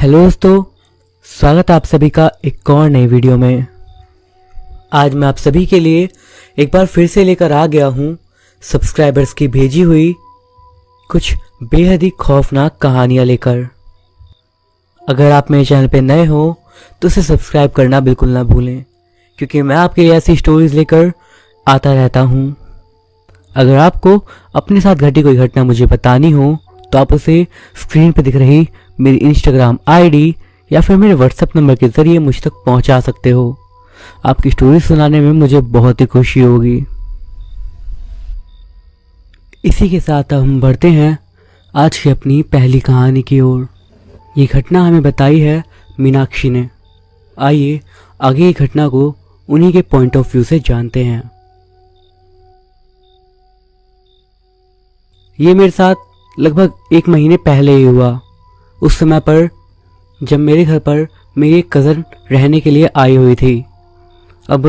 Hello दोस्तों, स्वागत है आप सभी का एक और नई वीडियो में। आज मैं आप सभी के लिए एक बार फिर से लेकर आ गया हूँ सब्सक्राइबर्स की भेजी हुई कुछ बेहद ही खौफनाक कहानियाँ लेकर। अगर आप मेरे चैनल पे नए हो तो उसे सब्सक्राइब करना बिल्कुल ना भूलें, क्योंकि मैं आपके लिए ऐसी स्टोरीज लेकर आता रहता हूँ। अगर आपको अपने साथ घटी कोई घटना मुझे बतानी हो तो आप उसे स्क्रीन पर दिख रही मेरी इंस्टाग्राम आईडी या फिर मेरे व्हाट्सएप नंबर के ज़रिए मुझ तक पहुंचा सकते हो। आपकी स्टोरी सुनाने में मुझे बहुत ही खुशी होगी। इसी के साथ हम बढ़ते हैं आज की अपनी पहली कहानी की ओर। ये घटना हमें बताई है मीनाक्षी ने। आइए आगे की घटना को उन्हीं के पॉइंट ऑफ व्यू से जानते हैं। ये मेरे साथ लगभग 1 महीने पहले ही हुआ। उस समय पर जब मेरे घर पर मेरी एक कज़न रहने के लिए आई हुई थी। अब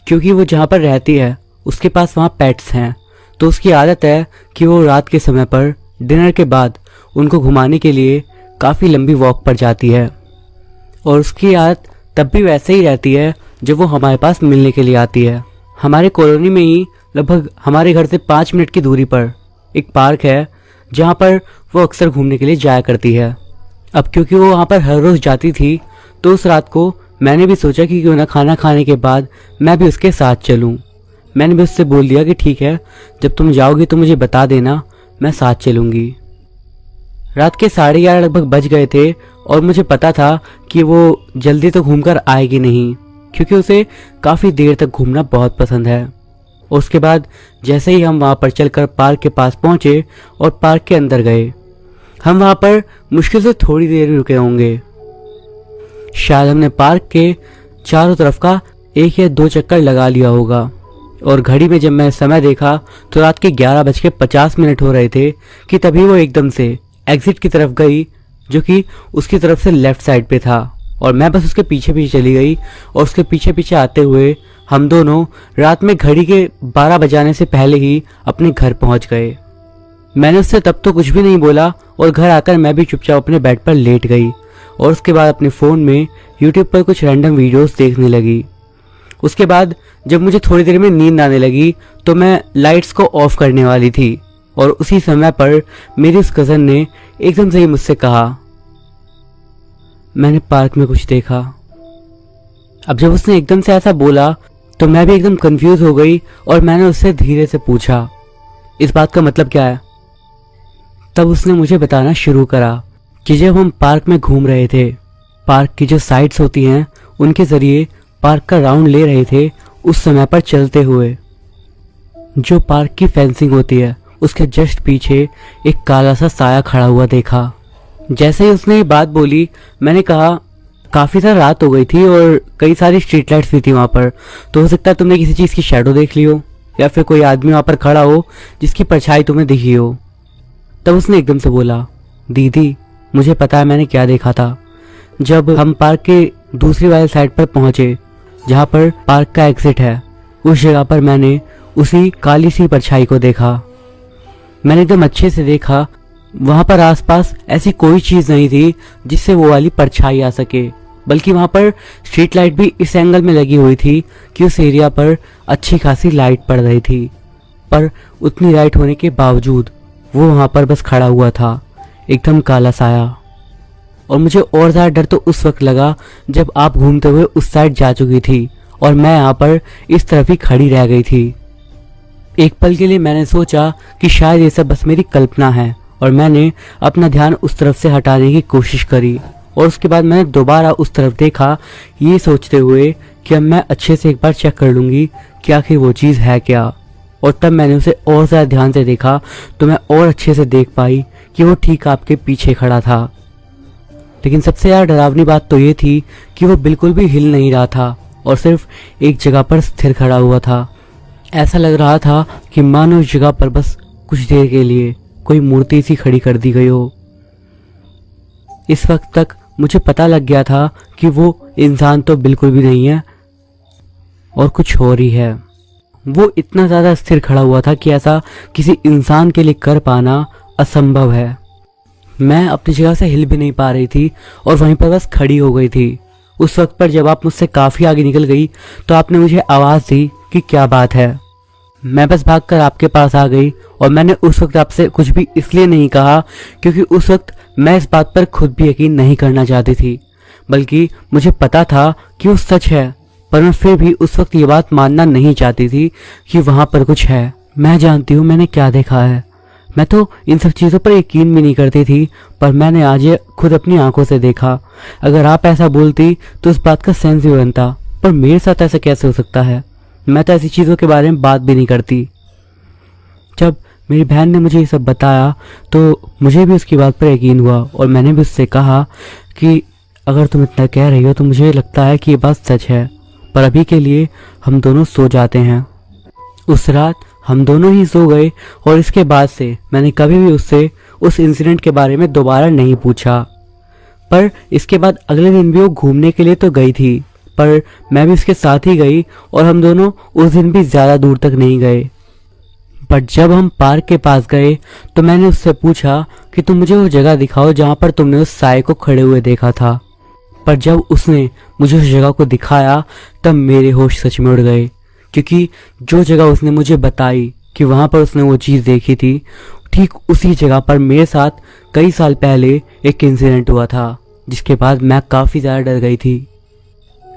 क्योंकि वो जहाँ पर रहती है उसके पास वहाँ पेट्स हैं, तो उसकी आदत है कि वो रात के समय पर डिनर के बाद उनको घुमाने के लिए काफ़ी लंबी वॉक पर जाती है। और उसकी आदत तब भी वैसे ही रहती है जब वो हमारे पास मिलने के लिए आती है। हमारे कॉलोनी में ही लगभग हमारे घर से 5 मिनट की दूरी पर एक पार्क है जहाँ पर वो अक्सर घूमने के लिए जाया करती है। अब क्योंकि वो वहाँ पर हर रोज़ जाती थी तो उस रात को मैंने भी सोचा कि क्यों ना खाना खाने के बाद मैं भी उसके साथ चलूँ। मैंने भी उससे बोल दिया कि ठीक है, जब तुम जाओगी तो मुझे बता देना, मैं साथ चलूँगी। रात के 11:30 लगभग बज गए थे और मुझे पता था कि वो जल्दी तो घूमकर आएगी नहीं, क्योंकि उसे काफ़ी देर तक घूमना बहुत पसंद है। उसके बाद जैसे ही हम वहाँ पर चलकर पार्क के पास पहुँचे और पार्क के अंदर गए, हम वहाँ पर मुश्किल से थोड़ी देर रुके होंगे। शायद हमने पार्क के चारों तरफ का 1 या 2 चक्कर लगा लिया होगा। और घड़ी में जब मैं समय देखा तो रात के 11:50 हो रहे थे कि तभी वो एकदम से एग्जिट की तरफ गई, जो कि उसकी तरफ से लेफ्ट साइड पे था। और मैं बस उसके पीछे पीछे चली गई और उसके पीछे पीछे आते हुए हम दोनों रात में घड़ी के 12 बजाने से पहले ही अपने घर पहुंच गए। मैंने उससे तब तो कुछ भी नहीं बोला और घर आकर मैं भी चुपचाप अपने बेड पर लेट गई और उसके बाद अपने फ़ोन में यूट्यूब पर कुछ रैंडम वीडियोस देखने लगी। उसके बाद जब मुझे थोड़ी देर में नींद आने लगी तो मैं लाइट्स को ऑफ करने वाली थी और उसी समय पर मेरी उस कज़न ने एकदम से ही मुझसे कहा, मैंने पार्क में कुछ देखा। अब जब उसने एकदम से ऐसा बोला तो मैं भी एकदम कंफ्यूज हो गई और मैंने उससे धीरे से पूछा, इस बात का मतलब क्या है? तब उसने मुझे बताना शुरू करा कि जब हम पार्क में घूम रहे थे, पार्क की जो साइड्स होती हैं उनके ज़रिए पार्क का राउंड ले रहे थे, उस समय पर चलते हुए जो पार्क की फेंसिंग होती है उसके जस्ट पीछे एक काला सा साया खड़ा हुआ देखा। जैसे ही उसने ये बात बोली मैंने कहा, काफ़ी सारी रात हो गई थी और कई सारी स्ट्रीट लाइट्स भी थी वहाँ पर, तो हो सकता है तुमने किसी चीज़ की शैडो देख ली हो या फिर कोई आदमी वहाँ पर खड़ा हो जिसकी परछाई तुम्हें दिखी हो। तब उसने एकदम से बोला, दीदी मुझे पता है मैंने क्या देखा था। जब हम पार्क के दूसरी वाली साइड पर पहुंचे जहाँ पर पार्क का एग्जिट है, उस जगह पर मैंने उसी काली सी परछाई को देखा। मैंने एकदम अच्छे से देखा, वहाँ पर आसपास ऐसी कोई चीज़ नहीं थी जिससे वो वाली परछाई आ सके, बल्कि वहाँ पर स्ट्रीट लाइट भी इस एंगल में लगी हुई थी कि उस एरिया पर अच्छी खासी लाइट पड़ रही थी। पर उतनी लाइट होने के बावजूद वो वहाँ पर बस खड़ा हुआ था, एकदम काला साया। और मुझे और ज़्यादा डर तो उस वक्त लगा जब आप घूमते हुए उस साइड जा चुकी थी और मैं यहाँ पर इस तरफ ही खड़ी रह गई थी। एक पल के लिए मैंने सोचा कि शायद ये सब बस मेरी कल्पना है और मैंने अपना ध्यान उस तरफ से हटाने की कोशिश करी। और उसके बाद मैंने दोबारा उस तरफ देखा, ये सोचते हुए कि अब मैं अच्छे से एक बार चेक कर लूँगी कि आखिर वो चीज़ है क्या। और तब मैंने उसे और ज़्यादा ध्यान से देखा तो मैं और अच्छे से देख पाई कि वो ठीक आपके पीछे खड़ा था। लेकिन सबसे ज़्यादा डरावनी बात तो ये थी कि वो बिल्कुल भी हिल नहीं रहा था और सिर्फ एक जगह पर स्थिर खड़ा हुआ था। ऐसा लग रहा था कि मानो उस जगह पर बस कुछ देर के लिए कोई मूर्ति सी खड़ी कर दी गई हो। इस वक्त तक मुझे पता लग गया था कि वो इंसान तो बिल्कुल भी नहीं है और कुछ और ही है। वो इतना ज़्यादा स्थिर खड़ा हुआ था कि ऐसा किसी इंसान के लिए कर पाना असंभव है। मैं अपनी जगह से हिल भी नहीं पा रही थी और वहीं पर बस खड़ी हो गई थी। उस वक्त पर जब आप मुझसे काफ़ी आगे निकल गई तो आपने मुझे आवाज़ दी कि क्या बात है। मैं बस भागकर आपके पास आ गई और मैंने उस वक्त आपसे कुछ भी इसलिए नहीं कहा क्योंकि उस वक्त मैं इस बात पर खुद भी यकीन नहीं करना चाहती थी, बल्कि मुझे पता था कि वो सच है, पर मैं फिर भी उस वक्त ये बात मानना नहीं चाहती थी कि वहाँ पर कुछ है। मैं जानती हूँ मैंने क्या देखा है। मैं तो इन सब चीज़ों पर यकीन भी नहीं करती थी, पर मैंने आज ये खुद अपनी आंखों से देखा। अगर आप ऐसा बोलती तो उस बात का सेंस भी बनता, पर मेरे साथ ऐसा कैसे हो सकता है? मैं तो ऐसी चीज़ों के बारे में बात भी नहीं करती। जब मेरी बहन ने मुझे ये सब बताया तो मुझे भी उसकी बात पर यकीन हुआ और मैंने भी उससे कहा कि अगर तुम इतना कह रही हो तो मुझे लगता है कि ये बात सच है, पर अभी के लिए हम दोनों सो जाते हैं। उस रात हम दोनों ही सो गए और इसके बाद से मैंने कभी भी उससे उस इंसिडेंट के बारे में दोबारा नहीं पूछा। पर इसके बाद अगले दिन भी वो घूमने के लिए तो गई थी, पर मैं भी उसके साथ ही गई और हम दोनों उस दिन भी ज़्यादा दूर तक नहीं गए। बट जब हम पार्क के पास गए तो मैंने उससे पूछा कि तुम मुझे वो जगह दिखाओ जहाँ पर तुमने उस साए को खड़े हुए देखा था। पर जब उसने मुझे उस जगह को दिखाया तब मेरे होश सच में उड़ गए, क्योंकि जो जगह उसने मुझे बताई कि वहाँ पर उसने वो चीज़ देखी थी, ठीक उसी जगह पर मेरे साथ कई साल पहले एक इंसिडेंट हुआ था, जिसके बाद मैं काफ़ी ज़्यादा डर गई थी।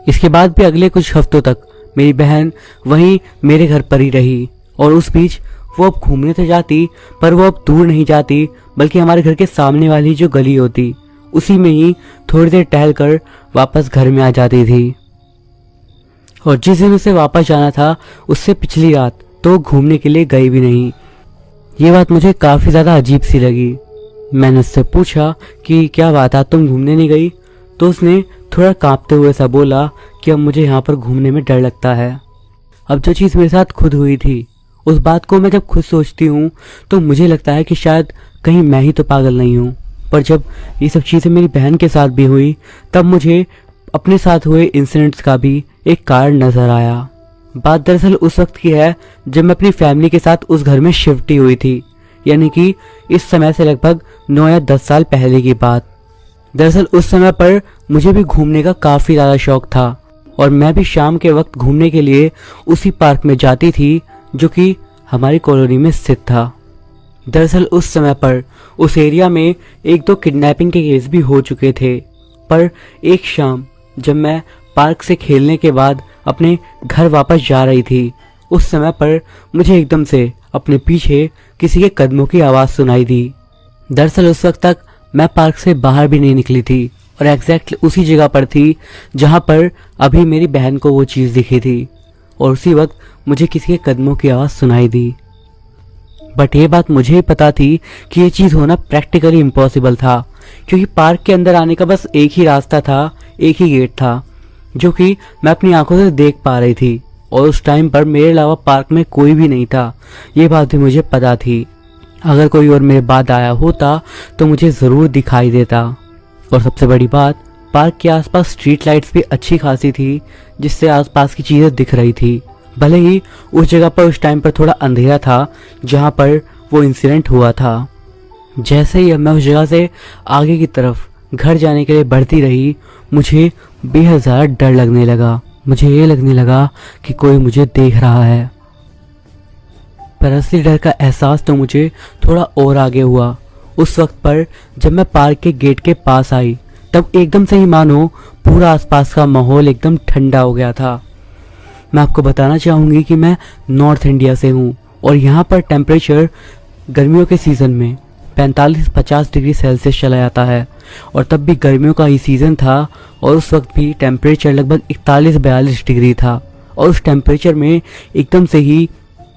इसके बाद भी अगले कुछ हफ्तों तक मेरी बहन वहीं मेरे घर पर ही रही और उस बीच वो अब घूमने तो जाती, पर वो अब दूर नहीं जाती, बल्कि हमारे घर के सामने वाली जो गली होती उसी में ही थोड़ी देर टहल कर वापस घर में आ जाती थी। और जिस दिन उसे वापस जाना था उससे पिछली रात तो घूमने के लिए गई भी नहीं। ये बात मुझे काफ़ी ज़्यादा अजीब सी लगी। मैंने उससे पूछा कि क्या बात है, तुम घूमने नहीं गई? तो उसने थोड़ा कांपते हुए सा बोला कि अब मुझे यहाँ पर घूमने में डर लगता है। अब जो चीज़ मेरे साथ खुद हुई थी उस बात को मैं जब खुद सोचती हूँ तो मुझे लगता है कि शायद कहीं मैं ही तो पागल नहीं हूँ। पर जब ये सब चीज़ें मेरी बहन के साथ भी हुई तब मुझे अपने साथ हुए इंसिडेंट्स का भी एक कारण नज़र आया। बात दरअसल उस वक्त की है जब मैं अपनी फैमिली के साथ उस घर में शिफ्ट ही हुई थी, यानी कि इस समय से लगभग 9 या 10 साल पहले की बात। दरअसल उस समय पर मुझे भी घूमने का काफ़ी ज़्यादा शौक था और मैं भी शाम के वक्त घूमने के लिए उसी पार्क में जाती थी जो कि हमारी कॉलोनी में स्थित था। दरअसल उस समय पर उस एरिया में 1-2 किडनैपिंग के केस भी हो चुके थे। पर एक शाम जब मैं पार्क से खेलने के बाद अपने घर वापस जा रही थी उस समय पर मुझे एकदम से अपने पीछे किसी के कदमों की आवाज़ सुनाई दी। दरअसल उस वक्त तक मैं पार्क से बाहर भी नहीं निकली थी और एग्जैक्टली उसी जगह पर थी जहाँ पर अभी मेरी बहन को वो चीज़ दिखी थी और उसी वक्त मुझे किसी के कदमों की आवाज़ सुनाई दी। बट ये बात मुझे ही पता थी कि ये चीज़ होना प्रैक्टिकली इम्पॉसिबल था, क्योंकि पार्क के अंदर आने का बस एक ही रास्ता था, एक ही गेट था जो कि मैं अपनी आंखों से देख पा रही थी और उस टाइम पर मेरे अलावा पार्क में कोई भी नहीं था। ये बात भी मुझे पता थी। अगर कोई और मेरे बाद आया होता तो मुझे ज़रूर दिखाई देता। और सबसे बड़ी बात, पार्क के आसपास स्ट्रीट लाइट्स भी अच्छी खासी थी जिससे आसपास की चीज़ें दिख रही थी। भले ही उस जगह पर उस टाइम पर थोड़ा अंधेरा था जहाँ पर वो इंसिडेंट हुआ था। जैसे ही मैं उस जगह से आगे की तरफ घर जाने के लिए बढ़ती रही मुझे बेहद ज़्यादा डर लगने लगा। मुझे ये लगने लगा कि कोई मुझे देख रहा है। पर असली डर का एहसास तो मुझे थोड़ा और आगे हुआ उस वक्त पर जब मैं पार्क के गेट के पास आई। तब एकदम से ही मानो पूरा आसपास का माहौल एकदम ठंडा हो गया था। मैं आपको बताना चाहूँगी कि मैं नॉर्थ इंडिया से हूँ और यहाँ पर टेम्परेचर गर्मियों के सीज़न में 45-50 डिग्री सेल्सियस चला जाता है और तब भी गर्मियों का ही सीज़न था और उस वक्त भी टेम्परेचर लगभग 41-42 डिग्री था। और उस टेम्परेचर में एकदम से ही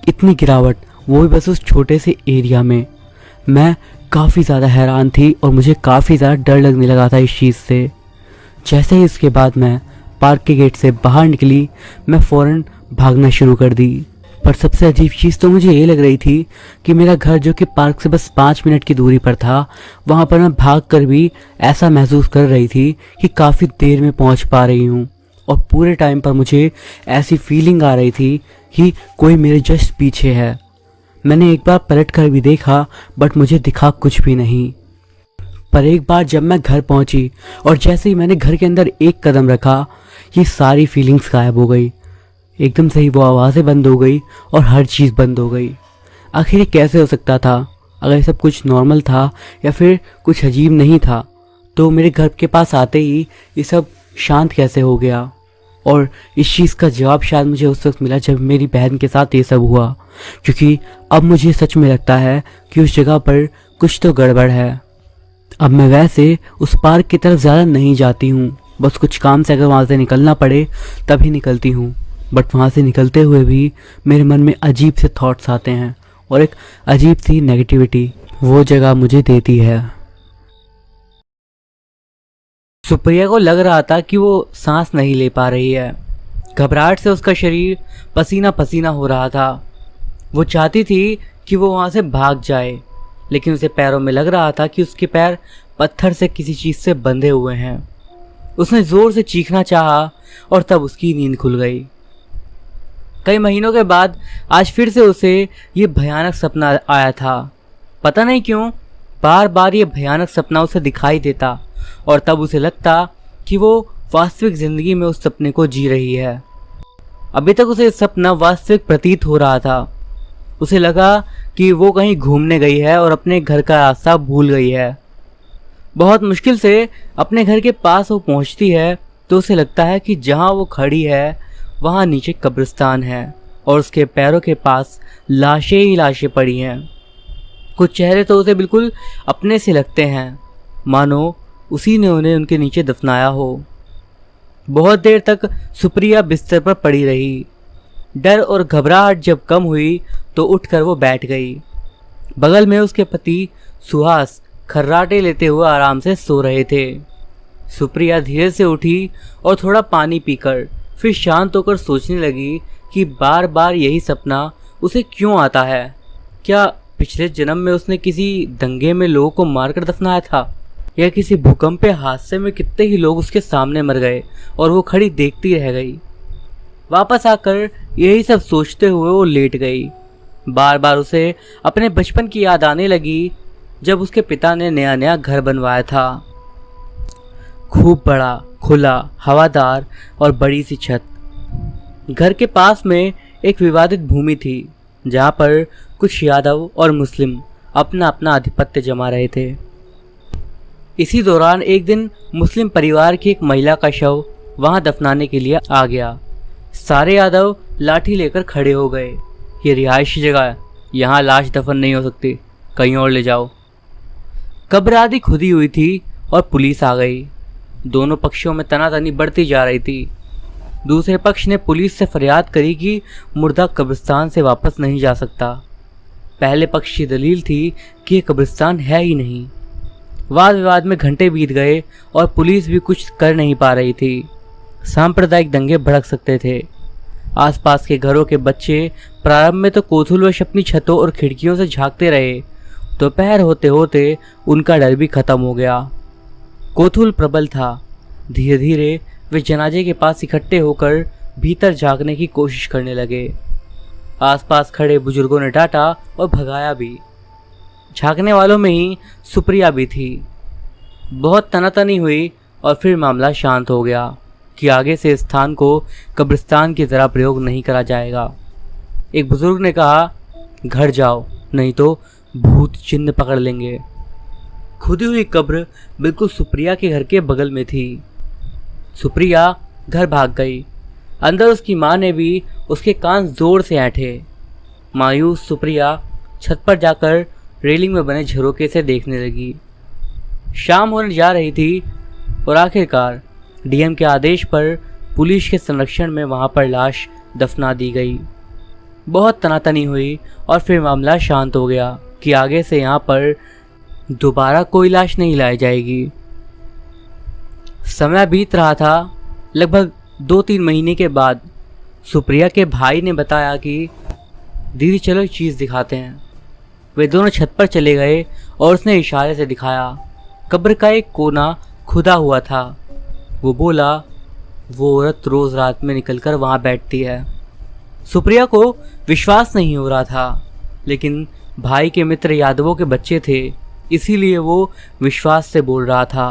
इतनी गिरावट, वो भी बस उस छोटे से एरिया में। मैं काफ़ी ज़्यादा हैरान थी और मुझे काफ़ी ज़्यादा डर लगने लगा था इस चीज़ से। जैसे ही इसके बाद मैं पार्क के गेट से बाहर निकली मैं फ़ौरन भागना शुरू कर दी। पर सबसे अजीब चीज़ तो मुझे ये लग रही थी कि मेरा घर जो कि पार्क से बस 5 मिनट की दूरी पर था, वहाँ पर मैं भागकर भी ऐसा महसूस कर रही थी कि काफ़ी देर में पहुँच पा रही हूँ। और पूरे टाइम पर मुझे ऐसी फीलिंग आ रही थी कि कोई मेरे जस्ट पीछे है। मैंने एक बार पलट कर भी देखा बट मुझे दिखा कुछ भी नहीं। पर एक बार जब मैं घर पहुंची और जैसे ही मैंने घर के अंदर एक कदम रखा, ये सारी फीलिंग्स गायब हो गई। एकदम से ही वो आवाज़ें बंद हो गई और हर चीज़ बंद हो गई। आखिर ये कैसे हो सकता था? अगर ये सब कुछ नॉर्मल था या फिर कुछ अजीब नहीं था, तो मेरे घर के पास आते ही ये सब शांत कैसे हो गया? और इस चीज़ का जवाब शायद मुझे उस वक्त मिला जब मेरी बहन के साथ ये सब हुआ, क्योंकि अब मुझे सच में लगता है कि उस जगह पर कुछ तो गड़बड़ है। अब मैं वैसे उस पार्क की तरफ ज़्यादा नहीं जाती हूँ, बस कुछ काम से अगर वहाँ से निकलना पड़े तभी निकलती हूँ। बट वहाँ से निकलते हुए भी मेरे मन में अजीब से थॉट्स आते हैं और एक अजीब सी नेगेटिविटी वो जगह मुझे देती है। सुप्रिया को लग रहा था कि वो सांस नहीं ले पा रही है। घबराहट से उसका शरीर पसीना पसीना हो रहा था। वो चाहती थी कि वो वहाँ से भाग जाए, लेकिन उसे पैरों में लग रहा था कि उसके पैर पत्थर से किसी चीज़ से बंधे हुए हैं। उसने ज़ोर से चीखना चाहा और तब उसकी नींद खुल गई। कई महीनों के बाद आज फिर से उसे ये भयानक सपना आया था। पता नहीं क्यों बार बार ये भयानक सपना उसे दिखाई देता और तब उसे लगता कि वो वास्तविक ज़िंदगी में उस सपने को जी रही है। अभी तक उसे सपना वास्तविक प्रतीत हो रहा था। उसे लगा कि वो कहीं घूमने गई है और अपने घर का रास्ता भूल गई है। बहुत मुश्किल से अपने घर के पास वो पहुंचती है तो उसे लगता है कि जहां वो खड़ी है वहां नीचे कब्रिस्तान है और उसके पैरों के पास लाशें ही लाशें पड़ी हैं। कुछ चेहरे तो उसे बिल्कुल अपने से लगते हैं, मानो उसी ने उन्हें उनके नीचे दफनाया हो। बहुत देर तक सुप्रिया बिस्तर पर पड़ी रही। डर और घबराहट जब कम हुई तो उठकर वो बैठ गई। बगल में उसके पति सुहास खर्राटे लेते हुए आराम से सो रहे थे। सुप्रिया धीरे से उठी और थोड़ा पानी पीकर फिर शांत होकर सोचने लगी कि बार बार यही सपना उसे क्यों आता है। क्या पिछले जन्म में उसने किसी दंगे में लोगों को मारकर दफनाया था, या किसी भूकंप के हादसे में कितने ही लोग उसके सामने मर गए और वो खड़ी देखती रह गई। वापस आकर यही सब सोचते हुए वो लेट गई। बार बार उसे अपने बचपन की याद आने लगी जब उसके पिता ने नया नया घर बनवाया था। खूब बड़ा, खुला, हवादार और बड़ी सी छत। घर के पास में एक विवादित भूमि थी जहाँ पर कुछ यादव और मुस्लिम अपना अपना आधिपत्य जमा रहे थे। इसी दौरान एक दिन मुस्लिम परिवार की एक महिला का शव वहां दफनाने के लिए आ गया। सारे यादव लाठी लेकर खड़े हो गए। ये रिहायशी जगह है, यहाँ लाश दफन नहीं हो सकती, कहीं और ले जाओ। कब्र आदि खुदी हुई थी और पुलिस आ गई। दोनों पक्षों में तनातनी बढ़ती जा रही थी। दूसरे पक्ष ने पुलिस से फरियाद करी कि मुर्दा कब्रिस्तान से वापस नहीं जा सकता। पहले पक्ष की दलील थी कि ये कब्रिस्तान है ही नहीं। वाद विवाद में घंटे बीत गए और पुलिस भी कुछ कर नहीं पा रही थी। सांप्रदायिक दंगे भड़क सकते थे। आसपास के घरों के बच्चे प्रारंभ में तो कोथुलवश अपनी छतों और खिड़कियों से झांकते रहे। दोपहर होते होते उनका डर भी खत्म हो गया। कोथुल प्रबल था। धीरे धीरे वे जनाजे के पास इकट्ठे होकर भीतर झांकने की कोशिश करने लगे। आसपास खड़े बुजुर्गों ने डांटा और भगाया भी। झांकने वालों में ही सुप्रिया भी थी। बहुत तनातनी हुई और फिर मामला शांत हो गया कि आगे से इस स्थान को कब्रिस्तान की तरह प्रयोग नहीं करा जाएगा। एक बुजुर्ग ने कहा, घर जाओ नहीं तो भूत चिन्ह पकड़ लेंगे। खुदी हुई कब्र बिल्कुल सुप्रिया के घर के बगल में थी। सुप्रिया घर भाग गई। अंदर उसकी माँ ने भी उसके कान जोर से ऐंठे। मायूस सुप्रिया छत पर जाकर रेलिंग में बने झरोके से देखने लगी। शाम होने जा रही थी और आखिरकार डीएम के आदेश पर पुलिस के संरक्षण में वहां पर लाश दफना दी गई। बहुत तनातनी हुई और फिर मामला शांत हो गया कि आगे से यहाँ पर दोबारा कोई लाश नहीं लाई जाएगी। समय बीत रहा था। लगभग 2-3 महीने के बाद सुप्रिया के भाई ने बताया कि दीदी चलो एक चीज़ दिखाते हैं। वे दोनों छत पर चले गए और उसने इशारे से दिखाया। कब्र का एक कोना खुदा हुआ था। वो बोला, वो औरत रोज रात में निकलकर वहां बैठती है। सुप्रिया को विश्वास नहीं हो रहा था, लेकिन भाई के मित्र यादवों के बच्चे थे इसीलिए वो विश्वास से बोल रहा था।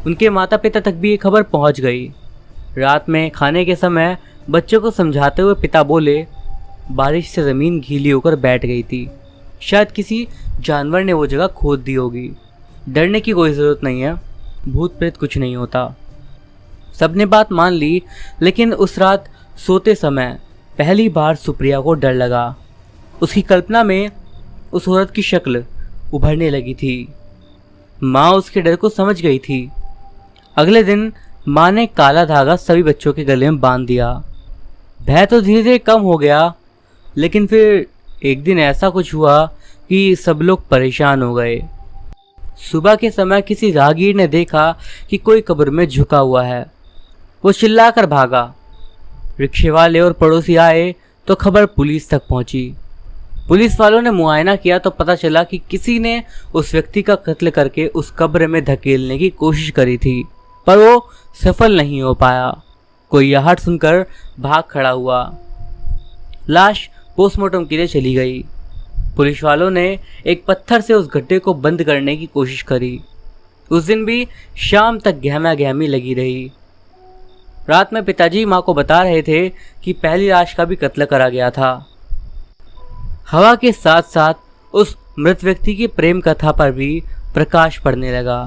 उनके माता पिता तक भी ये खबर पहुंच गई। रात में खाने के समय बच्चों को समझाते हुए पिता बोले, बारिश से ज़मीन गीली होकर बैठ गई थी, शायद किसी जानवर ने वो जगह खोद दी होगी। डरने की कोई ज़रूरत नहीं है, भूत प्रेत कुछ नहीं होता। सबने बात मान ली, लेकिन उस रात सोते समय पहली बार सुप्रिया को डर लगा। उसकी कल्पना में उस औरत की शक्ल उभरने लगी थी। माँ उसके डर को समझ गई थी। अगले दिन माँ ने काला धागा सभी बच्चों के गले में बांध दिया। भय तो धीरे धीरे कम हो गया, लेकिन फिर एक दिन ऐसा कुछ हुआ कि सब लोग परेशान हो गए। सुबह के समय किसी राहगीर ने देखा कि कोई कब्र में झुका हुआ है। वो चिल्लाकर भागा। रिक्शे वाले और पड़ोसी आए तो खबर पुलिस तक पहुंची। पुलिस वालों ने मुआयना किया तो पता चला कि किसी ने उस व्यक्ति का कत्ल करके उस कब्र में धकेलने की कोशिश करी थी, पर वो सफल नहीं हो पाया। कोई आहट सुनकर भाग खड़ा हुआ। लाश पोस्टमार्टम के लिए चली गई। पुलिस वालों ने एक पत्थर से उस गड्ढे को बंद करने की कोशिश करी। उस दिन भी शाम तक गहमा गहमी लगी रही। रात में पिताजी माँ को बता रहे थे कि पहली लाश का भी कत्ल करा गया था। हवा के साथ साथ उस मृत व्यक्ति की प्रेम कथा पर भी प्रकाश पड़ने लगा।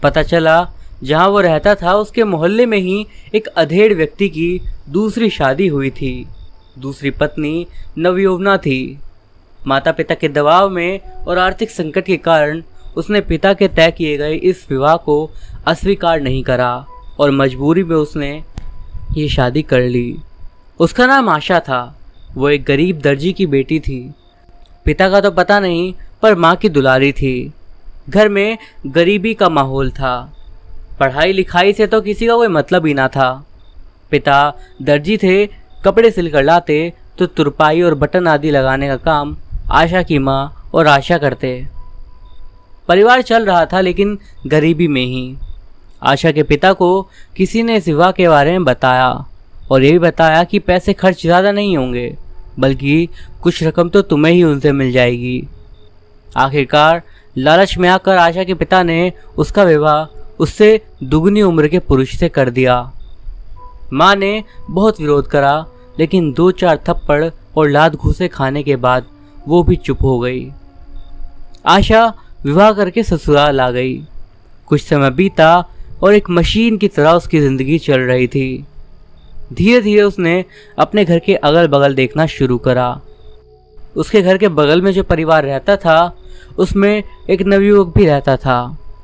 पता चला जहाँ वो रहता था उसके मोहल्ले में ही एक अधेड़ व्यक्ति की दूसरी शादी हुई थी। दूसरी पत्नी नवयौवना थी। माता पिता के दबाव में और आर्थिक संकट के कारण उसने पिता के तय किए गए इस विवाह को अस्वीकार नहीं करा और मजबूरी में उसने ये शादी कर ली। उसका नाम आशा था। वो एक गरीब दर्जी की बेटी थी। पिता का तो पता नहीं, पर माँ की दुलारी थी। घर में गरीबी का माहौल था। पढ़ाई लिखाई से तो किसी का कोई मतलब ही ना था। पिता दर्जी थे, कपड़े सिलकर लाते तो तुरपाई और बटन आदि लगाने का काम आशा की माँ और आशा करते। परिवार चल रहा था, लेकिन गरीबी में ही। आशा के पिता को किसी ने इस विवाह के बारे में बताया और ये भी बताया कि पैसे खर्च ज़्यादा नहीं होंगे, बल्कि कुछ रकम तो तुम्हें ही उनसे मिल जाएगी। आखिरकार लालच में आकर आशा के पिता ने उसका विवाह उससे दुगनी उम्र के पुरुष से कर दिया। माँ ने बहुत विरोध करा, लेकिन 2-4 थप्पड़ और लात घूंसे खाने के बाद वो भी चुप हो गई। आशा विवाह करके ससुराल आ गई। कुछ समय बीता और एक मशीन की तरह उसकी ज़िंदगी चल रही थी। धीरे धीरे उसने अपने घर के अगल बगल देखना शुरू करा। उसके घर के बगल में जो परिवार रहता था उसमें एक नवयुवक भी रहता था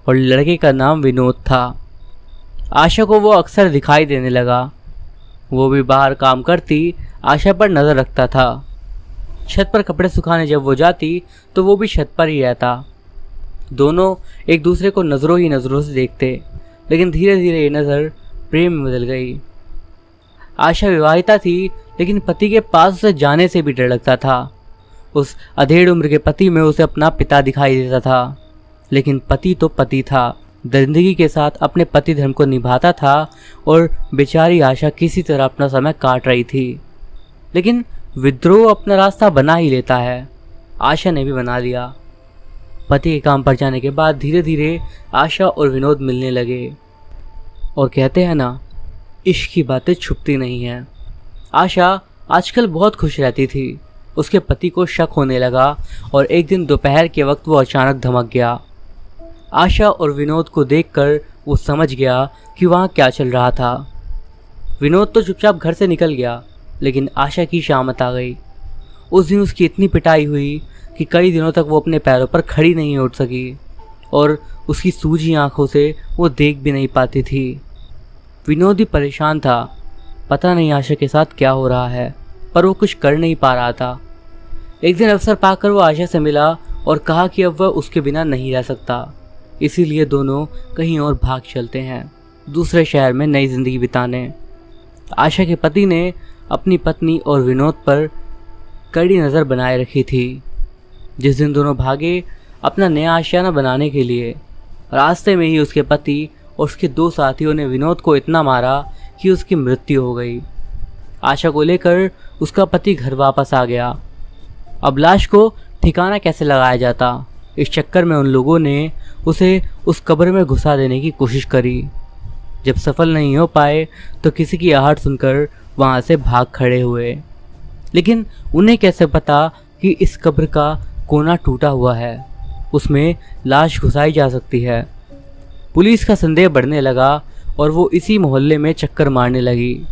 और लड़के का नाम विनोद था। आशा को वो अक्सर दिखाई देने लगा। वो भी बाहर काम करती आशा पर नज़र रखता था। छत पर कपड़े सुखाने जब वो जाती तो वो भी छत पर ही रहता। दोनों एक दूसरे को नज़रों ही नज़रों से देखते, लेकिन धीरे धीरे ये नज़र प्रेम में बदल गई। आशा विवाहिता थी, लेकिन पति के पास उसे जाने से भी डर लगता था। उस अधेड़ उम्र के पति में उसे अपना पिता दिखाई देता था, लेकिन पति तो पति था। जिंदगी के साथ अपने पति धर्म को निभाता था और बेचारी आशा किसी तरह अपना समय काट रही थी। लेकिन विद्रोह अपना रास्ता बना ही लेता है। आशा ने भी बना लिया। पति के काम पर जाने के बाद धीरे धीरे आशा और विनोद मिलने लगे। और कहते हैं ना, इश्क की बातें छुपती नहीं हैं। आशा आजकल बहुत खुश रहती थी। उसके पति को शक होने लगा और एक दिन दोपहर के वक्त वो अचानक धमक गया। आशा और विनोद को देखकर वो समझ गया कि वहाँ क्या चल रहा था। विनोद तो चुपचाप घर से निकल गया, लेकिन आशा की शामत आ गई। उस दिन उसकी इतनी पिटाई हुई कि कई दिनों तक वो अपने पैरों पर खड़ी नहीं उठ सकी और उसकी सूजी आंखों से वो देख भी नहीं पाती थी। विनोद भी परेशान था। पता नहीं आशा के साथ क्या हो रहा है, पर वो कुछ कर नहीं पा रहा था। एक दिन अवसर पाकर वो आशा से मिला और कहा कि अब वह उसके बिना नहीं रह सकता, इसीलिए दोनों कहीं और भाग चलते हैं, दूसरे शहर में नई जिंदगी बिताने। आशा के पति ने अपनी पत्नी और विनोद पर कड़ी नज़र बनाए रखी थी। जिस दिन दोनों भागे अपना नया आशियाना बनाने के लिए, रास्ते में ही उसके पति और उसके 2 साथियों ने विनोद को इतना मारा कि उसकी मृत्यु हो गई। आशा को लेकर उसका पति घर वापस आ गया। अब लाश को ठिकाना कैसे लगाया जाता, इस चक्कर में उन लोगों ने उसे उस कब्र में घुसा देने की कोशिश करी। जब सफल नहीं हो पाए तो किसी की आहट सुनकर वहाँ से भाग खड़े हुए। लेकिन उन्हें कैसे पता कि इस कब्र का कोना टूटा हुआ है, उसमें लाश घुसाई जा सकती है। पुलिस का संदेह बढ़ने लगा और वो इसी मोहल्ले में चक्कर मारने लगी।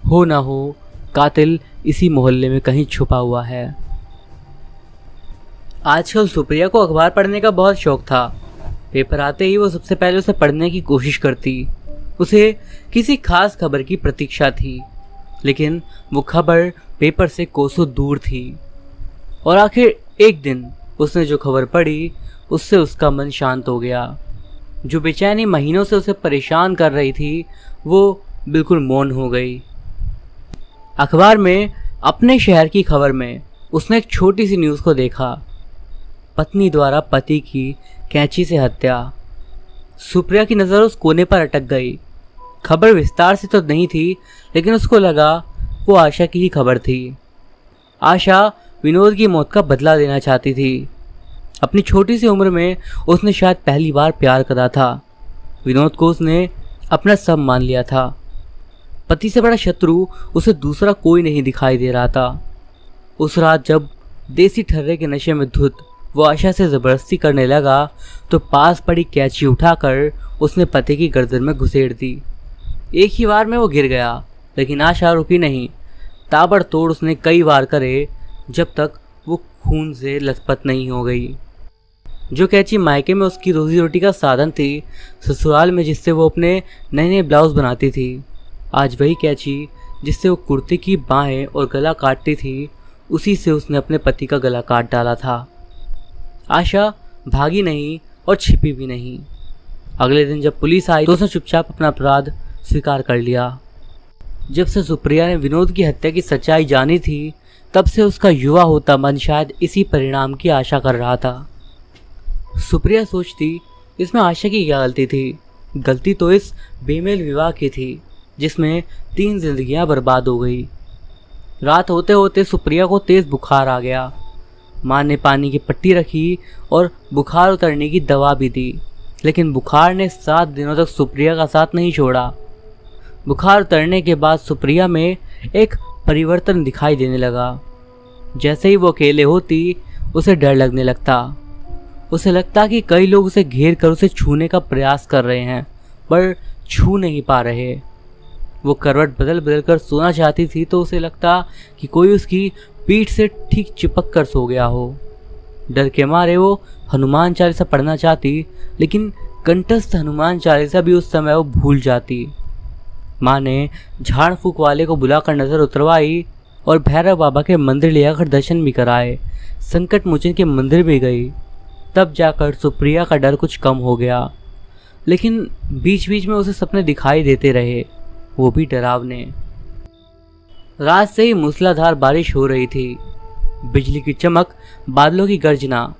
हो ना हो कातिल इसी मोहल्ले में कहीं छुपा हुआ है। आजकल सुप्रिया को अखबार पढ़ने का बहुत शौक था। पेपर आते ही वो सबसे पहले उसे पढ़ने की कोशिश करती। उसे किसी खास खबर की प्रतीक्षा थी, लेकिन वो खबर पेपर से कोसों दूर थी। और आखिर एक दिन उसने जो खबर पढ़ी उससे उसका मन शांत हो गया। जो बेचैनी महीनों से उसे परेशान कर रही थी वो बिल्कुल मौन हो गई। अखबार में अपने शहर की खबर में उसने एक छोटी सी न्यूज़ को देखा। पत्नी द्वारा पति की कैंची से हत्या। सुप्रिया की नज़र उस कोने पर अटक गई। खबर विस्तार से तो नहीं थी, लेकिन उसको लगा वो आशा की ही खबर थी। आशा विनोद की मौत का बदला लेना चाहती थी। अपनी छोटी सी उम्र में उसने शायद पहली बार प्यार करा था। विनोद को उसने अपना सब मान लिया था। पति से बड़ा शत्रु उसे दूसरा कोई नहीं दिखाई दे रहा था। उस रात जब देसी ठर्रे के नशे में धुत वो आशा से ज़बरदस्ती करने लगा तो पास पड़ी कैंची उठाकर उसने पति की गर्दन में घुसेड़ दी। एक ही बार में वो गिर गया, लेकिन आशा रुकी नहीं। ताबड़तोड़ उसने कई बार करे, जब तक वो खून से लथपथ नहीं हो गई। जो कैंची मायके में उसकी रोजी रोटी का साधन थी, ससुराल में जिससे वो अपने नए नए ब्लाउज बनाती थी, आज वही कैंची जिससे वो कुर्ते की बाहें और गला काटती थी, उसी से उसने अपने पति का गला काट डाला था। आशा भागी नहीं और छिपी भी नहीं। अगले दिन जब पुलिस आई तो उसने चुपचाप अपना अपराध स्वीकार कर लिया। जब से सुप्रिया ने विनोद की हत्या की सच्चाई जानी थी, तब से उसका युवा होता मन शायद इसी परिणाम की आशा कर रहा था। सुप्रिया सोचती इसमें आशा की क्या गलती थी। गलती तो इस बेमेल विवाह की थी जिसमें 3 जिंदगियां बर्बाद हो गई। रात होते होते सुप्रिया को तेज बुखार आ गया। माँ ने पानी की पट्टी रखी और बुखार उतरने की दवा भी दी, लेकिन बुखार ने 7 दिनों तक सुप्रिया का साथ नहीं छोड़ा। बुखार उतरने के बाद सुप्रिया में एक परिवर्तन दिखाई देने लगा। जैसे ही वो अकेले होती उसे डर लगने लगता। उसे लगता कि कई लोग उसे घेर कर उसे छूने का प्रयास कर रहे हैं, पर छू नहीं पा रहे। वो करवट बदल बदल कर सोना चाहती थी तो उसे लगता कि कोई उसकी पीठ से ठीक चिपक कर सो गया हो। डर के मारे वो हनुमान चालीसा पढ़ना चाहती, लेकिन कंठस्थ हनुमान चालीसा भी उस समय वो भूल जाती। माँ ने झाड़ फूक वाले को बुलाकर नजर उतरवाई और भैरव बाबा के मंदिर ले जाकर दर्शन भी कराए। संकट मोचन के मंदिर भी गई। तब जाकर सुप्रिया का डर कुछ कम हो गया, लेकिन बीच बीच में उसे सपने दिखाई देते रहे, वो भी डरावने। रात से ही मूसलाधार बारिश हो रही थी। बिजली की चमक, बादलों की गर्जना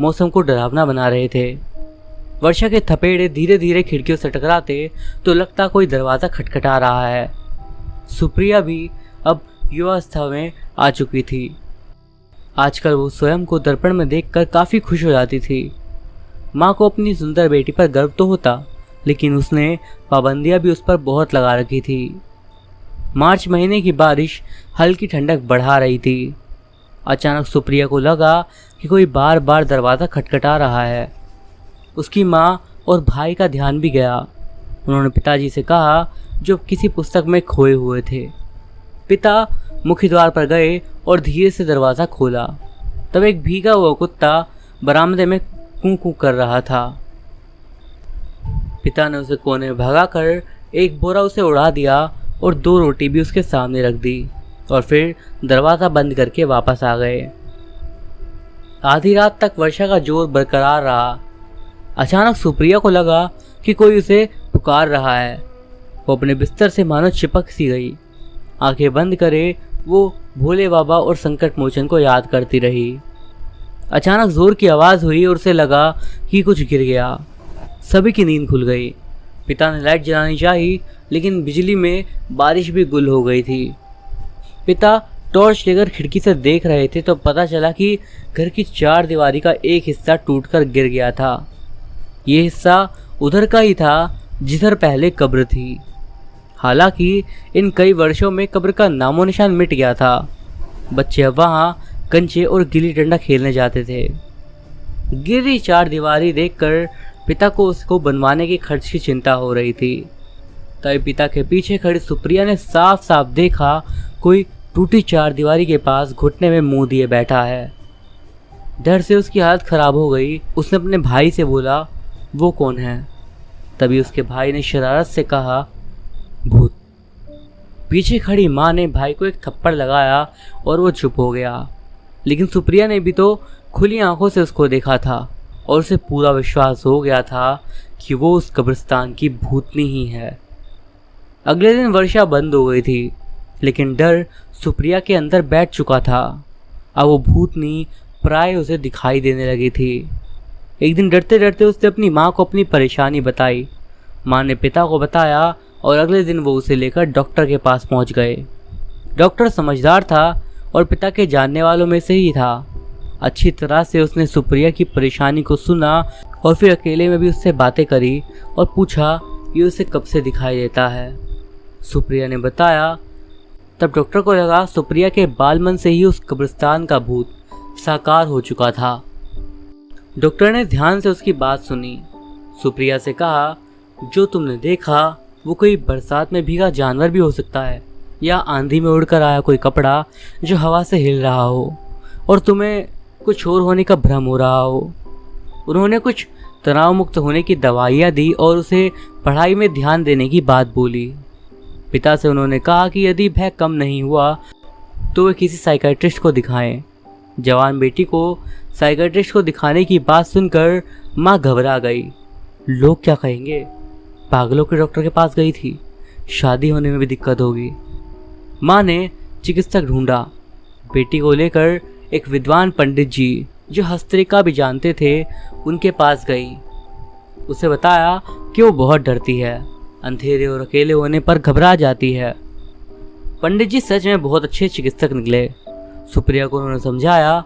मौसम को डरावना बना रहे थे। वर्षा के थपेड़े धीरे धीरे खिड़कियों से टकराते तो लगता कोई दरवाज़ा खटखटा रहा है। सुप्रिया भी अब युवावस्था में आ चुकी थी। आजकल वो स्वयं को दर्पण में देखकर काफ़ी खुश हो जाती थी। माँ को अपनी सुंदर बेटी पर गर्व तो होता, लेकिन उसने पाबंदियाँ भी उस पर बहुत लगा रखी थी। मार्च महीने की बारिश हल्की ठंडक बढ़ा रही थी। अचानक सुप्रिया को लगा कि कोई बार बार दरवाज़ा खटखटा रहा है। उसकी माँ और भाई का ध्यान भी गया। उन्होंने पिताजी से कहा, जो किसी पुस्तक में खोए हुए थे। पिता मुख्य द्वार पर गए और धीरे से दरवाज़ा खोला। तब एक भीगा हुआ कुत्ता बरामदे में कूं कूं कर रहा था। पिता ने उसे कोने में भगाकर एक बोरा उसे उड़ा दिया और 2 रोटी भी उसके सामने रख दी और फिर दरवाज़ा बंद करके वापस आ गए। आधी रात तक वर्षा का जोर बरकरार रहा। अचानक सुप्रिया को लगा कि कोई उसे पुकार रहा है। वो अपने बिस्तर से मानो चिपक सी गई। आंखें बंद करे वो भोले बाबा और संकट मोचन को याद करती रही। अचानक जोर की आवाज़ हुई और उसे लगा कि कुछ गिर गया। सभी की नींद खुल गई। पिता ने लाइट जलानी चाही, लेकिन बिजली में बारिश भी गुल हो गई थी। पिता टॉर्च लेकर खिड़की से देख रहे थे तो पता चला कि घर की 4 दीवारी का एक हिस्सा टूटकर गिर गया था। ये हिस्सा उधर का ही था जिधर पहले कब्र थी। हालांकि इन कई वर्षों में कब्र का नामो निशान मिट गया था। बच्चे अब वहाँ कंचे और गिल्ली डंडा खेलने जाते थे। गिरी 4 दीवारी देखकर पिता को उसको बनवाने के खर्च की चिंता हो रही थी। तभी पिता के पीछे खड़ी सुप्रिया ने साफ साफ देखा कोई टूटी 4 दीवारी के पास घुटने में मुंह दिए बैठा है। डर से उसकी हालत खराब हो गई। उसने अपने भाई से बोला, वो कौन है? तभी उसके भाई ने शरारत से कहा, भूत। पीछे खड़ी माँ ने भाई को एक थप्पड़ लगाया और वो चुप हो गया। लेकिन सुप्रिया ने भी तो खुली आंखों से उसको देखा था और उसे पूरा विश्वास हो गया था कि वो उस कब्रिस्तान की भूतनी ही है। अगले दिन वर्षा बंद हो गई थी, लेकिन डर सुप्रिया के अंदर बैठ चुका था। अब वो भूतनी प्राय उसे दिखाई देने लगी थी। एक दिन डरते डरते उसने अपनी माँ को अपनी परेशानी बताई। माँ ने पिता को बताया और अगले दिन वो उसे लेकर डॉक्टर के पास पहुँच गए। डॉक्टर समझदार था और पिता के जानने वालों में से ही था। अच्छी तरह से उसने सुप्रिया की परेशानी को सुना और फिर अकेले में भी उससे बातें करी और पूछा ये उसे कब से दिखाई देता है। सुप्रिया ने बताया। तब डॉक्टर को लगा सुप्रिया के बालमन से ही उस कब्रिस्तान का भूत साकार हो चुका था। डॉक्टर ने ध्यान से उसकी बात सुनी। सुप्रिया से कहा, जो तुमने देखा वो कोई बरसात में भीगा जानवर भी हो सकता है या आंधी में उड़कर आया कोई कपड़ा जो हवा से हिल रहा हो और तुम्हें कुछ और होने का भ्रम हो रहा हो। उन्होंने कुछ तनाव मुक्त होने की दवाइयाँ दी और उसे पढ़ाई में ध्यान देने की बात बोली। पिता से उन्होंने कहा कि यदि भय कम नहीं हुआ तो वे किसी साइकियाट्रिस्ट को दिखाएं। जवान बेटी को साइकियाट्रिस्ट को दिखाने की बात सुनकर माँ घबरा गई। लोग क्या कहेंगे? पागलों के डॉक्टर के पास गई थी, शादी होने में भी दिक्कत होगी। माँ ने चिकित्सक ढूंढा। बेटी को लेकर एक विद्वान पंडित जी जो हस्तरेखा भी जानते थे उनके पास गई। उसे बताया कि वो बहुत डरती है, अंधेरे और अकेले होने पर घबरा जाती है। पंडित जी सच में बहुत अच्छे चिकित्सक निकले। सुप्रिया को उन्होंने समझाया,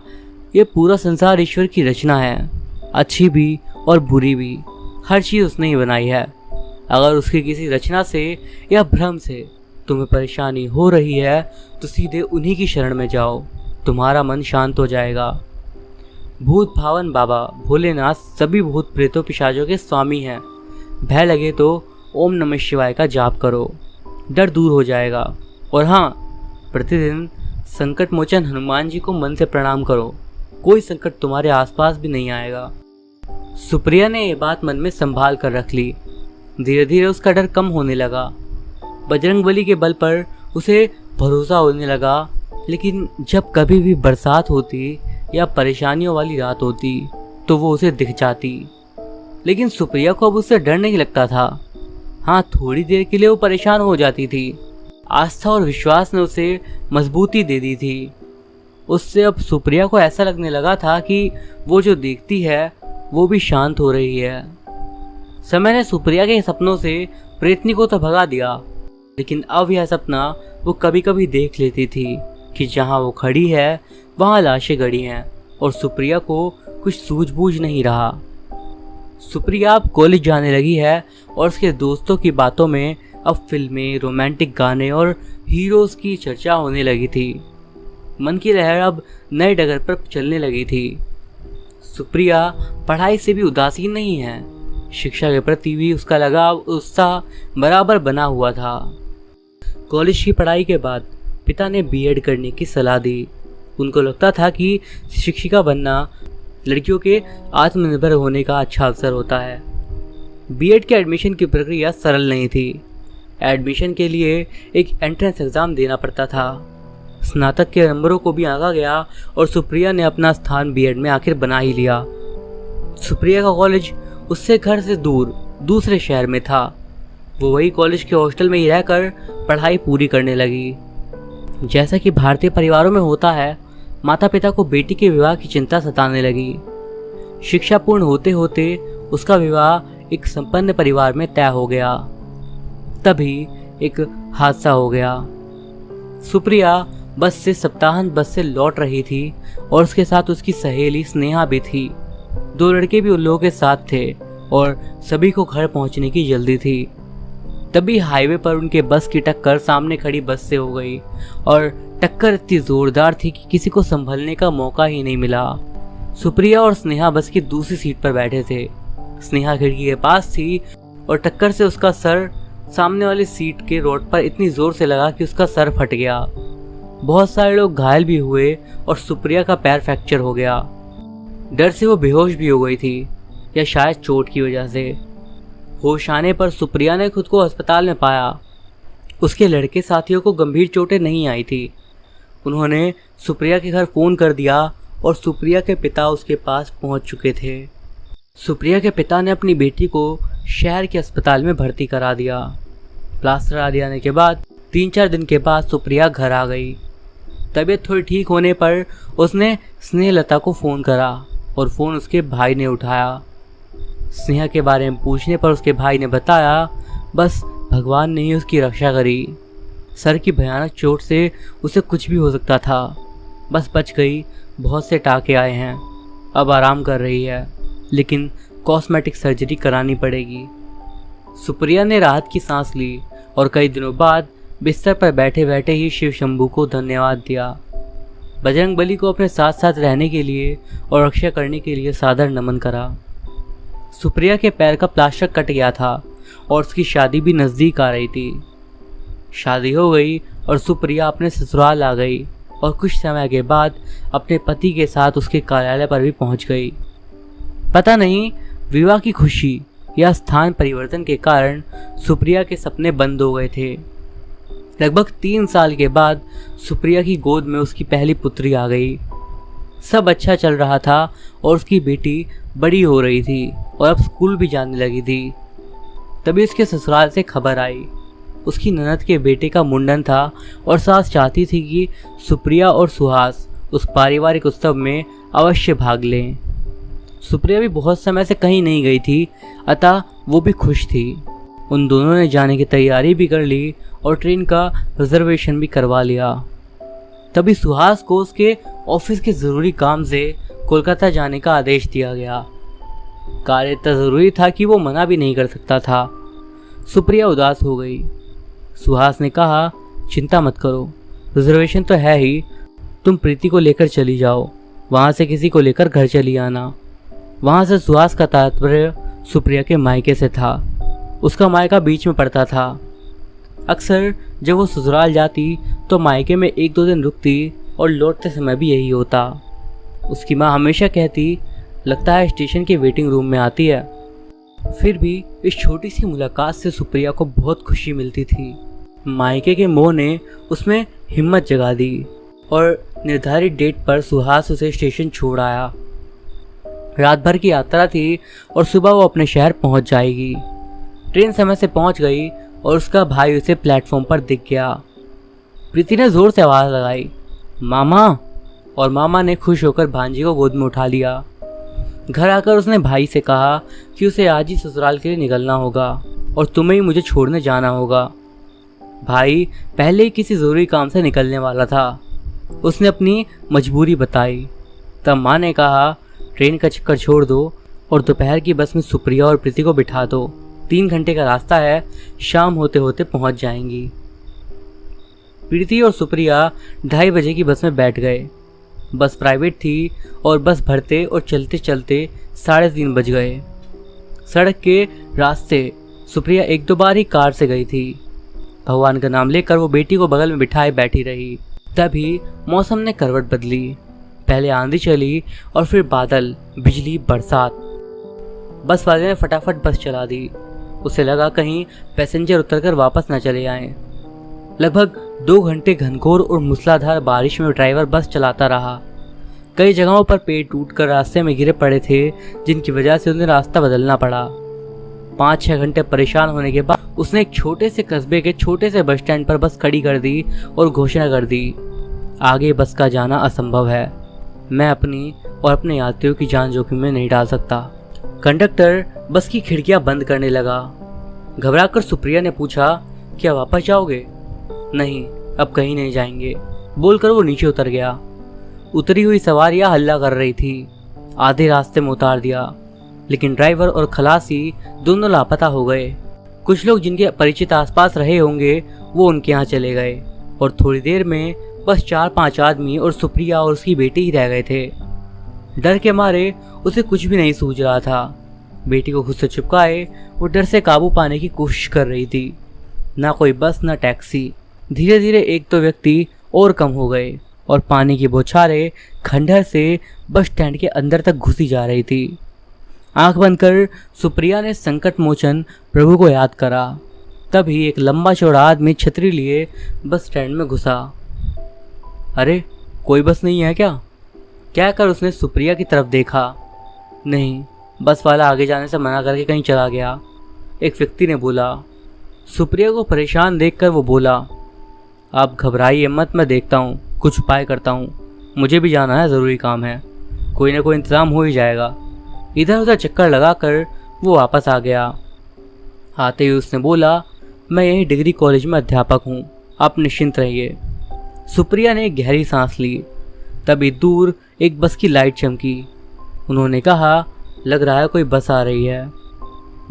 ये पूरा संसार ईश्वर की रचना है, अच्छी भी और बुरी भी, हर चीज़ उसने ही बनाई है। अगर उसकी किसी रचना से या भ्रम से तुम्हें परेशानी हो रही है तो सीधे उन्हीं की शरण में जाओ, तुम्हारा मन शांत हो जाएगा। भूत भावन बाबा भोलेनाथ सभी भूत प्रेतों पिशाचों के स्वामी हैं। भय लगे तो ओम नमः शिवाय का जाप करो, डर दूर हो जाएगा। और हाँ, प्रतिदिन संकट मोचन हनुमान जी को मन से प्रणाम करो, कोई संकट तुम्हारे आसपास भी नहीं आएगा। सुप्रिया ने ये बात मन में संभाल कर रख ली। धीरे धीरे उसका डर कम होने लगा। बजरंगबली के बल पर उसे भरोसा होने लगा। लेकिन जब कभी भी बरसात होती या परेशानियों वाली रात होती तो वो उसे दिख जाती। लेकिन सुप्रिया को अब उससे डर नहीं लगता था। हाँ, थोड़ी देर के लिए वो परेशान हो जाती थी। आस्था और विश्वास ने उसे मजबूती दे दी थी। उससे अब सुप्रिया को ऐसा लगने लगा था कि वो जो देखती है वो भी शांत हो रही है। समय ने सुप्रिया के सपनों से प्रेतनी को तो भगा दिया, लेकिन अब यह सपना वो कभी कभी देख लेती थी कि जहाँ वो खड़ी है वहाँ लाशें गड़ी हैं और सुप्रिया को कुछ सूझबूझ नहीं रहा। सुप्रिया अब कॉलेज जाने लगी है और उसके दोस्तों की बातों में अब फिल्में, रोमांटिक गाने और हीरोज़ की चर्चा होने लगी थी। मन की लहर अब नए डगर पर चलने लगी थी। सुप्रिया पढ़ाई से भी उदासीन नहीं है, शिक्षा के प्रति भी उसका लगाव, उत्साह बराबर बना हुआ था। कॉलेज की पढ़ाई के बाद पिता ने बीएड करने की सलाह दी। उनको लगता था कि शिक्षिका बनना लड़कियों के आत्मनिर्भर होने का अच्छा अवसर होता है। बीएड के एडमिशन की प्रक्रिया सरल नहीं थी। एडमिशन के लिए एक एंट्रेंस एग्ज़ाम देना पड़ता था। स्नातक के नंबरों को भी आंका गया और सुप्रिया ने अपना स्थान बीएड में आखिर बना ही लिया। सुप्रिया का कॉलेज उससे घर से दूर दूसरे शहर में था। वो वही कॉलेज के हॉस्टल में ही रहकर पढ़ाई पूरी करने लगी। जैसा कि भारतीय परिवारों में होता है, माता पिता को बेटी के विवाह की चिंता सताने लगी। शिक्षा पूर्ण होते होते उसका विवाह एक संपन्न परिवार में तय हो गया। तभी एक हादसा हो गया। सुप्रिया बस से सप्ताहांत बस से लौट रही थी और उसके साथ उसकी सहेली स्नेहा भी थी। 2 लड़के भी उन लोगों के साथ थे और सभी को घर पहुंचने की जल्दी थी। तभी हाईवे पर उनके बस की टक्कर सामने खड़ी बस से हो गई और टक्कर इतनी जोरदार थी कि किसी को संभलने का मौका ही नहीं मिला। सुप्रिया और स्नेहा बस की दूसरी सीट पर बैठे थे। स्नेहा खिड़की के पास थी और टक्कर से उसका सर सामने वाली सीट के रोड पर इतनी जोर से लगा कि उसका सर फट गया। बहुत सारे लोग घायल भी हुए और सुप्रिया का पैर फ्रैक्चर हो गया। डर से वो बेहोश भी हो गई थी, या शायद चोट की वजह से। होश आने पर सुप्रिया ने खुद को अस्पताल में पाया। उसके लड़के साथियों को गंभीर चोटें नहीं आई थी। उन्होंने सुप्रिया के घर फ़ोन कर दिया और सुप्रिया के पिता उसके पास पहुंच चुके थे। सुप्रिया के पिता ने अपनी बेटी को शहर के अस्पताल में भर्ती करा दिया। प्लास्टर आ जाने के बाद 3-4 दिन के बाद सुप्रिया घर आ गई। तबीयत थोड़ी ठीक होने पर उसने स्नेहलता को फ़ोन करा और फ़ोन उसके भाई ने उठाया। स्नेहा के बारे में पूछने पर उसके भाई ने बताया, बस भगवान ने ही उसकी रक्षा करी। सर की भयानक चोट से उसे कुछ भी हो सकता था, बस बच गई। बहुत से टाँके आए हैं, अब आराम कर रही है, लेकिन कॉस्मेटिक सर्जरी करानी पड़ेगी। सुप्रिया ने राहत की सांस ली और कई दिनों बाद बिस्तर पर बैठे बैठे ही शिव शंभू को धन्यवाद दिया। बजरंगबली को अपने साथ साथ रहने के लिए और रक्षा करने के लिए सादर नमन करा। सुप्रिया के पैर का प्लास्टर कट गया था और उसकी शादी भी नज़दीक आ रही थी। शादी हो गई और सुप्रिया अपने ससुराल आ गई और कुछ समय के बाद अपने पति के साथ उसके कार्यालय पर भी पहुंच गई। पता नहीं विवाह की खुशी या स्थान परिवर्तन के कारण सुप्रिया के सपने बंद हो गए थे। लगभग 3 साल के बाद सुप्रिया की गोद में उसकी पहली पुत्री आ गई। सब अच्छा चल रहा था और उसकी बेटी बड़ी हो रही थी और अब स्कूल भी जाने लगी थी। तभी उसके ससुराल से खबर आई, उसकी ननद के बेटे का मुंडन था और सास चाहती थी कि सुप्रिया और सुहास उस पारिवारिक उत्सव में अवश्य भाग लें। सुप्रिया भी बहुत समय से कहीं नहीं गई थी, अतः वो भी खुश थी। उन दोनों ने जाने की तैयारी भी कर ली और ट्रेन का रिजर्वेशन भी करवा लिया। तभी सुहास को उसके ऑफिस के ज़रूरी काम से कोलकाता जाने का आदेश दिया गया। कार्य इतना ज़रूरी था कि वो मना भी नहीं कर सकता था। सुप्रिया उदास हो गई। सुहास ने कहा, चिंता मत करो, रिजर्वेशन तो है ही, तुम प्रीति को लेकर चली जाओ, वहाँ से किसी को लेकर घर चली आना। वहाँ से सुहास का तात्पर्य सुप्रिया के मायके से था। उसका मायका बीच में पड़ता था। अक्सर जब वो ससुराल जाती तो मायके में 1-2 दिन रुकती और लौटते समय भी यही होता। उसकी माँ हमेशा कहती, लगता है स्टेशन के वेटिंग रूम में आती है। फिर भी इस छोटी सी मुलाकात से सुप्रिया को बहुत खुशी मिलती थी। मायके के मोह ने उसमें हिम्मत जगा दी और निर्धारित डेट पर सुहास उसे स्टेशन छोड़ आया। रात भर की यात्रा थी और सुबह वो अपने शहर पहुंच जाएगी। ट्रेन समय से पहुंच गई और उसका भाई उसे प्लेटफॉर्म पर दिख गया। प्रीति ने जोर से आवाज़ लगाई, मामा, और मामा ने खुश होकर भांजी को गोद में उठा लिया। घर आकर उसने भाई से कहा कि उसे आज ही ससुराल के लिए निकलना होगा और तुम्हें ही मुझे छोड़ने जाना होगा। भाई पहले ही किसी ज़रूरी काम से निकलने वाला था। उसने अपनी मजबूरी बताई। तब माँ ने कहा, ट्रेन का चक्कर छोड़ दो और दोपहर की बस में सुप्रिया और प्रीति को बिठा दो। 3 घंटे का रास्ता है, शाम होते होते पहुंच जाएंगी। प्रीति और सुप्रिया 2:30 बजे की बस में बैठ गए। बस प्राइवेट थी और बस भरते और चलते चलते 3:30 बज गए। सड़क के रास्ते सुप्रिया 1-2 बार ही कार से गई थी। भगवान का नाम लेकर वो बेटी को बगल में बिठाए बैठी रही। तभी मौसम ने करवट बदली। पहले आंधी चली और फिर बादल, बिजली, बरसात। बस वाले ने फटाफट बस चला दी। उसे लगा कहीं पैसेंजर उतरकर वापस न चले आएं। लगभग 2 घंटे घनघोर और मूसलाधार बारिश में ड्राइवर बस चलाता रहा। कई जगहों पर पेड़ टूटकर रास्ते में गिरे पड़े थे, जिनकी वजह से उन्हें रास्ता बदलना पड़ा। 5-6 घंटे परेशान होने के बाद उसने एक छोटे से कस्बे के छोटे से बस स्टैंड पर बस खड़ी कर दी और घोषणा कर दी, आगे बस का जाना असंभव है। मैं अपनी और अपने यात्रियों की जान जोखिम में नहीं डाल सकता। कंडक्टर बस की खिड़कियां बंद करने लगा। घबराकर सुप्रिया ने पूछा, क्या वापस जाओगे? नहीं, अब कहीं नहीं जाएंगे। बोलकर वो नीचे उतर गया। उतरी हुई सवारियां हल्ला कर रही थी, आधे रास्ते में उतार दिया, लेकिन ड्राइवर और खलासी दोनों लापता हो गए। कुछ लोग जिनके परिचित आसपास रहे होंगे वो उनके यहाँ चले गए और थोड़ी देर में बस 4-5 आदमी और सुप्रिया और उसकी बेटी ही रह गए थे। डर के मारे उसे कुछ भी नहीं सूझ रहा था। बेटी को खुद से चिपकाए वो डर से काबू पाने की कोशिश कर रही थी। ना कोई बस ना टैक्सी। धीरे धीरे एक तो व्यक्ति और कम हो गए और पानी की बौछारें खंडहर से बस स्टैंड के अंदर तक घुसी जा रही थी। आंख बंद कर सुप्रिया ने संकट मोचन प्रभु को याद करा। तभी एक लंबा चौड़ा आदमी छतरी लिए बस स्टैंड में घुसा। अरे कोई बस नहीं है क्या? कहकर उसने सुप्रिया की तरफ देखा। नहीं, बस वाला आगे जाने से मना करके कहीं चला गया, एक व्यक्ति ने बोला। सुप्रिया को परेशान देखकर वो बोला, आप घबराइए मत, मैं देखता हूँ, कुछ उपाय करता हूँ, मुझे भी जाना है, ज़रूरी काम है, कोई ना कोई इंतज़ाम हो ही जाएगा। इधर उधर चक्कर लगाकर वो वापस आ गया। आते ही उसने बोला, मैं यहीं डिग्री कॉलेज में अध्यापक हूँ, आप निश्चिंत रहिए। सुप्रिया ने एक गहरी सांस ली। तभी दूर एक बस की लाइट चमकी। उन्होंने कहा, लग रहा है कोई बस आ रही है।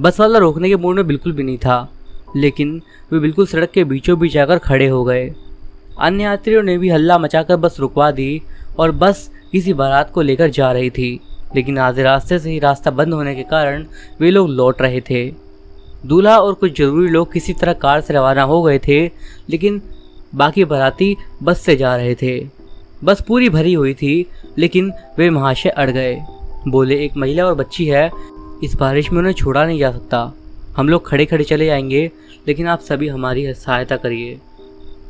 बस वाला रोकने के मूड में बिल्कुल भी नहीं था, लेकिन वे बिल्कुल सड़क के बीचों बीच आकर खड़े हो गए। अन्य यात्रियों ने भी हल्ला मचाकर बस रुकवा दी और बस किसी बारात को लेकर जा रही थी, लेकिन आधे रास्ते से ही रास्ता बंद होने के कारण वे लोग लौट रहे थे। दूल्हा और कुछ जरूरी लोग किसी तरह कार से रवाना हो गए थे, लेकिन बाकी बाराती बस से जा रहे थे। बस पूरी भरी हुई थी, लेकिन वे महाशय अड़ गए। बोले, एक महिला और बच्ची है, इस बारिश में उन्हें छोड़ा नहीं जा सकता, हम लोग खड़े खड़े चले जाएंगे, लेकिन आप सभी हमारी सहायता करिए।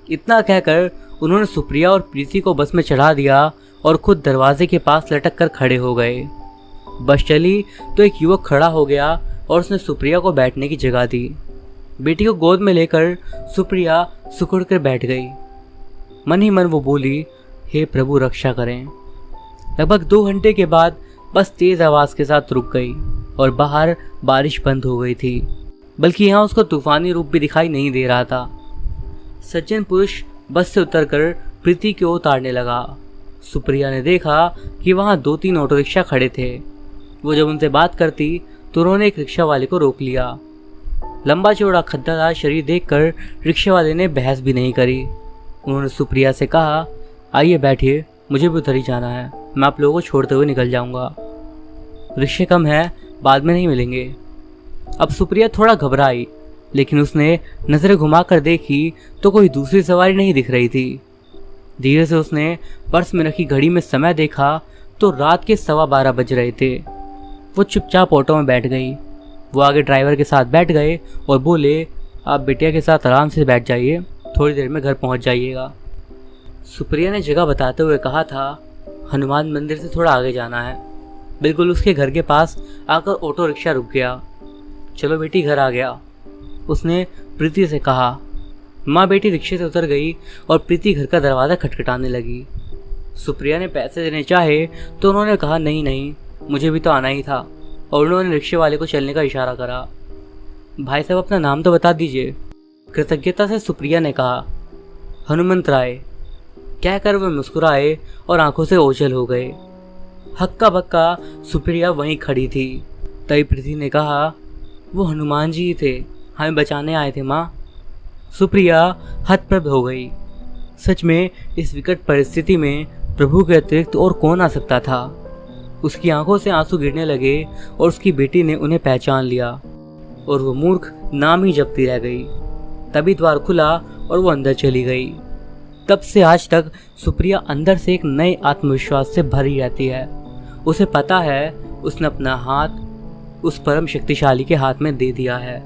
इतना कहकर उन्होंने सुप्रिया और प्रीति को बस में चढ़ा दिया और खुद दरवाजे के पास लटक कर खड़े हो गए। बस चली तो एक युवक खड़ा हो गया और उसने सुप्रिया को बैठने की जगह दी। बेटी को गोद में लेकर सुप्रिया सिकुड़ कर बैठ गई। मन ही मन वो बोली, हे प्रभु रक्षा करें। लगभग 2 घंटे के बाद बस तेज आवाज के साथ रुक गई और बाहर बारिश बंद हो गई थी, बल्कि यहाँ उसको तूफानी रूप भी दिखाई नहीं दे रहा था। सज्जन पुरुष बस से उतरकर प्रीति को उतारने लगा। सुप्रिया ने देखा कि वहाँ 2-3 ऑटो रिक्शा खड़े थे। वो जब उनसे बात करती तो उन्होंने एक रिक्शा वाले को रोक लिया। लंबा चौड़ा खद्दादार शरीर देखकर रिक्शा वाले ने बहस भी नहीं करी। उन्होंने सुप्रिया से कहा, आइए बैठिए, मुझे भी उधर ही जाना है, मैं आप लोगों को छोड़ते हुए निकल जाऊंगा, रिक्शे कम है, बाद में नहीं मिलेंगे। अब सुप्रिया थोड़ा घबराई, लेकिन उसने नजरें घुमाकर देखी तो कोई दूसरी सवारी नहीं दिख रही थी। धीरे से उसने पर्स में रखी घड़ी में समय देखा तो रात के 12:15 बज रहे थे। वो चुपचाप ऑटो में बैठ गई। वो आगे ड्राइवर के साथ बैठ गए और बोले, आप बिटिया के साथ आराम से बैठ जाइए, थोड़ी देर में घर पहुंच जाइएगा। सुप्रिया ने जगह बताते हुए कहा था, हनुमान मंदिर से थोड़ा आगे जाना है। बिल्कुल उसके घर के पास आकर ऑटो रिक्शा रुक गया। चलो बेटी, घर आ गया, उसने प्रीति से कहा। माँ बेटी रिक्शे से उतर गई और प्रीति घर का दरवाज़ा खटखटाने लगी। सुप्रिया ने पैसे देने चाहे तो उन्होंने कहा, नहीं नहीं, मुझे भी तो आना ही था, और उन्होंने रिक्शे वाले को चलने का इशारा करा। भाई साहब, अपना नाम तो बता दीजिए, कृतज्ञता से सुप्रिया ने कहा। हनुमंत राय कहकर वे मुस्कुराए और आंखों से ओझल हो गए। हक्का बक्का सुप्रिया वहीं खड़ी थी। तभी प्रीति ने कहा, वो हनुमान जी ही थे, हमें बचाने आए थे माँ। सुप्रिया हतप्रभ हो गई। सच में इस विकट परिस्थिति में प्रभु के अतिरिक्त और कौन आ सकता था। उसकी आंखों से आंसू गिरने लगे और उसकी बेटी ने उन्हें पहचान लिया और वो मूर्ख नाम ही जपती रह गई। तभी द्वार खुला और वो अंदर चली गई। तब से आज तक सुप्रिया अंदर से एक नए आत्मविश्वास से भरी रहती है। उसे पता है उसने अपना हाथ उस परम शक्तिशाली के हाथ में दे दिया है।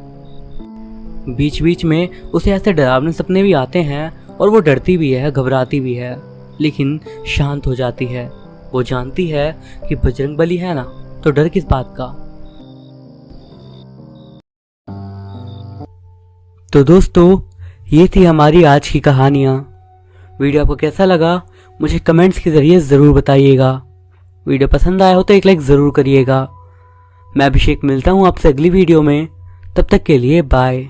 बीच बीच में उसे ऐसे डरावने सपने भी आते हैं और वो डरती भी है, घबराती भी है, लेकिन शांत हो जाती है। वो जानती है कि बजरंगबली है ना, तो डर किस बात का। तो दोस्तों, ये थी हमारी आज की कहानियाँ। वीडियो आपको कैसा लगा मुझे कमेंट्स के जरिए ज़रूर बताइएगा। वीडियो पसंद आया हो तो एक लाइक ज़रूर करिएगा। मैं अभिषेक मिलता हूँ आपसे अगली वीडियो में। तब तक के लिए बाय।